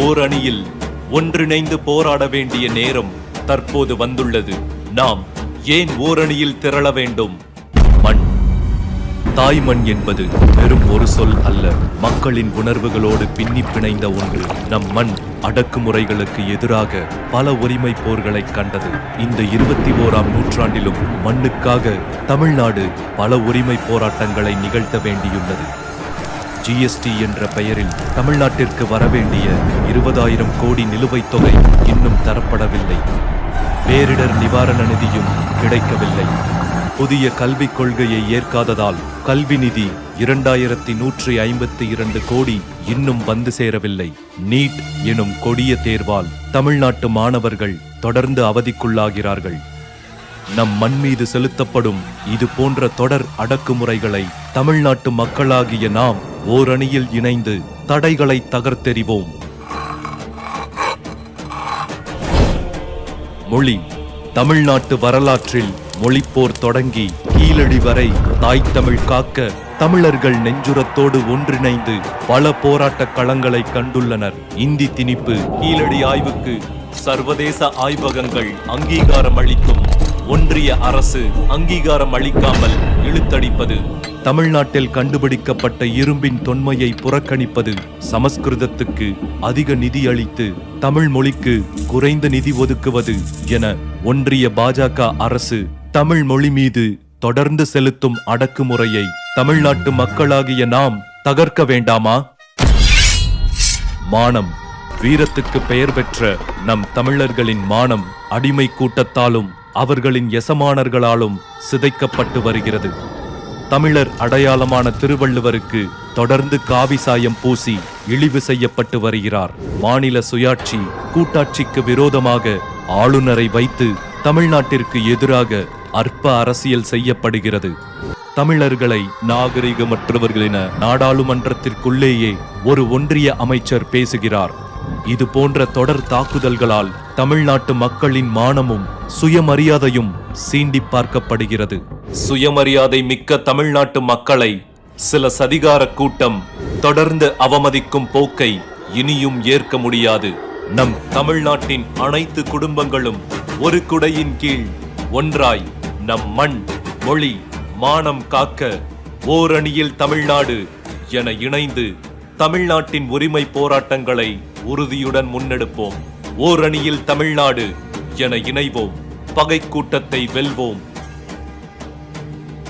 ஓர் அணியில் ஒன்றிணைந்து போராட வேண்டிய நேரம் தற்போது வந்துள்ளது. நாம் ஏன் ஓரணியில் திரள வேண்டும்? மண், தாய்மண் என்பது வெறும் ஒரு சொல் அல்ல, மக்களின் உணர்வுகளோடு பின்னி பிணைந்த ஒன்று. நம் மண் அடக்குமுறைகளுக்கு எதிராக பல உரிமை போர்களை கண்டது. இந்த 21ஆம் நூற்றாண்டிலும் மண்ணுக்காக தமிழ்நாடு பல உரிமை போராட்டங்களை நிகழ்த்த வேண்டியுள்ளது. ஜிஎஸ்டி என்ற பெயரில் தமிழ்நாட்டிற்கு வரவேண்டிய 20,000 கோடி நிலுவைத் தொகை இன்னும் தரப்படவில்லை. பேரிடர் நிவாரண நிதியும் கிடைக்கவில்லை. புதிய கல்விக் கொள்கையை ஏற்காததால் கல்வி நிதி 2152 கோடி இன்னும் வந்து சேரவில்லை. நீட் எனும் கொடிய தேர்வால் தமிழ்நாட்டு மாணவர்கள் தொடர்ந்து அவதிக்குள்ளாகிறார்கள். நம் மண் மீது செலுத்தப்படும் இது போன்ற தொடர் அடக்குமுறைகளை தமிழ்நாட்டு மக்களாகிய நாம் ஓரணியில் இணைந்து தடைகளை தகர்த்தெறிவோம். மொழி. தமிழ்நாட்டு வரலாற்றில் மொழிப்போர் தொடங்கி கீழடி வரை தாய் தமிழ் காக்க தமிழர்கள் நெஞ்சுரத்தோடு ஒன்றிணைந்து பல போராட்ட களங்களை கண்டுள்ளனர். இந்தி திணிப்பு. கீழடி ஆய்வுக்கு சர்வதேச ஆய்வகங்கள் அங்கீகாரம் அளிக்கும் ஒன்றிய அரசு அங்கீகாரம் அளிக்காமல் இழுத்தடிப்பது. தமிழ்நாட்டில் கண்டுபிடிக்கப்பட்ட இரும்பின் தொன்மையை புறக்கணிப்பது. சமஸ்கிருதத்துக்கு அதிக நிதி அளித்து தமிழ் மொழிக்கு குறைந்த நிதி ஒதுக்குவது என ஒன்றிய பாஜக அரசு தமிழ் மொழி மீது தொடர்ந்து செலுத்தும் அடக்குமுறையை தமிழ்நாட்டு மக்களாகிய நாம் தகர்க்க வேண்டாமா? மானம். வீரத்துக்கு பெயர் பெற்ற நம் தமிழர்களின் மானம் அடிமை கூட்டத்தாலும் அவர்களின் எசமானர்களாலும் சிதைக்கப்பட்டு வருகிறது. தமிழர் அடையாளமான திருவள்ளுவருக்கு தொடர்ந்து காவி சாயம் பூசி இழிவு செய்யப்பட்டு வருகிறார். மாநில சுயாட்சி கூட்டாட்சிக்கு விரோதமாக ஆளுநரை வைத்து தமிழ்நாட்டிற்கு எதிராக அற்ப அரசியல் செய்யப்படுகிறது. தமிழர்களை நாகரிகமற்றவர்களென நாடாளுமன்றத்திற்குள்ளேயே ஒரு ஒன்றிய அமைச்சர் பேசுகிறார். இது போன்ற தொடர் தாக்குதல்களால் தமிழ்நாட்டு மக்களின் மானமும் சுயமரியாதையும் சீண்டி பார்க்கப்படுகிறது. சுயமரியாதை மிக்க தமிழ்நாட்டு மக்களை சில சதிகார கூட்டம் தொடர்ந்து அவமதிக்கும் போக்கை இனியும் ஏற்க முடியாது. நம் தமிழ்நாட்டின் அனைத்து குடும்பங்களும் ஒரு குடையின் கீழ் ஒன்றாய் நம் மண், மொழி, மானம் காக்க ஓரணியில் தமிழ்நாடு என இணைந்து தமிழ்நாட்டின் உரிமை போராட்டங்களை உறுதியுடன் முன்னெடுப்போம். ஓரணியில் தமிழ்நாடு என இணைவோம். பகை கூட்டத்தை வெல்வோம்.